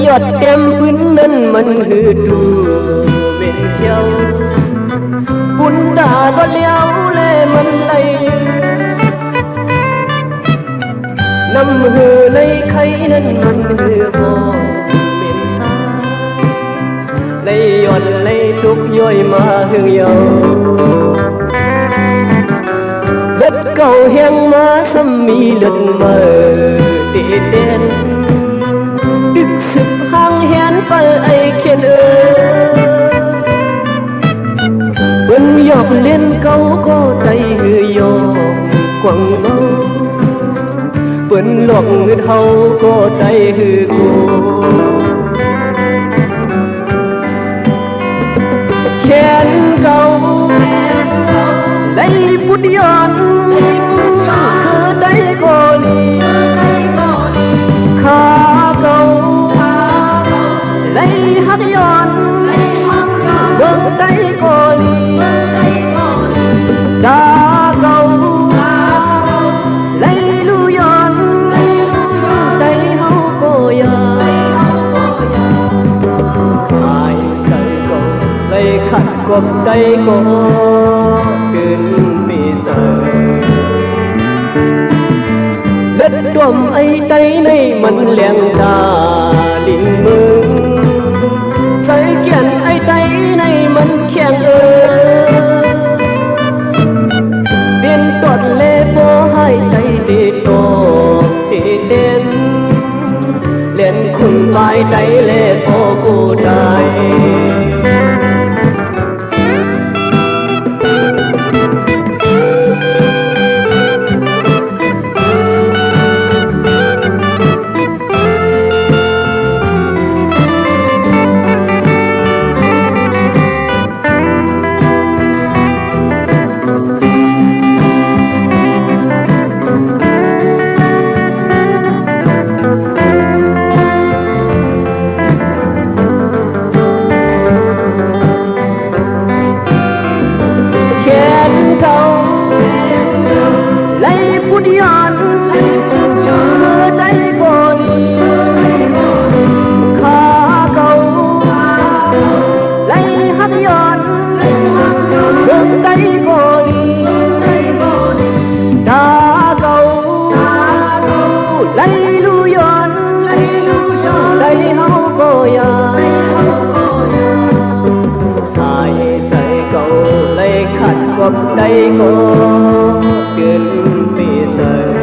giọt kem bướn nên mình hư trù bên theo bún đà có léo lê mình tay năm hư lấy khay nên mình hư hồ miền xa lấy giọt lấy trúc dôi mà hương dầu đất cầu heng má xăm mi lật mờ tê đen đức sụp hang hén pal ai khen bân dọc lên câu có tay hư dọc quăng bông bân lọc ngư thâu có tay hư cô khen câu lấy phút giòn khơ đáy cô đi khá câu lấy hát giòn bước tay cô đi đá câu lấy lưu giòn tay hâu cô ya sai sai cô lấy khát cột tay côขึ้นปีเสยเล็ดดวมไอ้ใจในมันเลี้ยงตาลิงมึงใส่เกียนไอ้ใจในมันเขียงเดียนตอดเล่โบให้ใจดีโตดีเด่นเล่นคุณบายใจเล่โตกูได้đây có tuyến vì giờ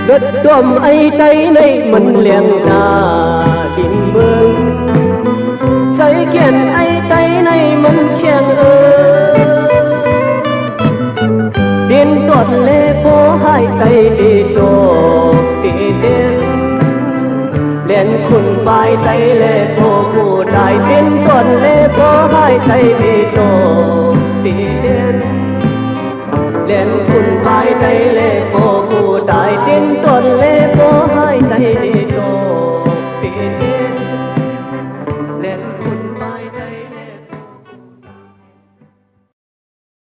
đất đom ấy tay này mình liền là đình mương xây kiện ấy tay này mình khen tiên tuột lê phố hai tay đi đồ đi đen lên khun bài tay lê phố cụ đại tiên tuột lê phố hai tay đi đồ đi đen lên khun bài tay lê phố cụ đại tiên tuột lê phố hai tay đi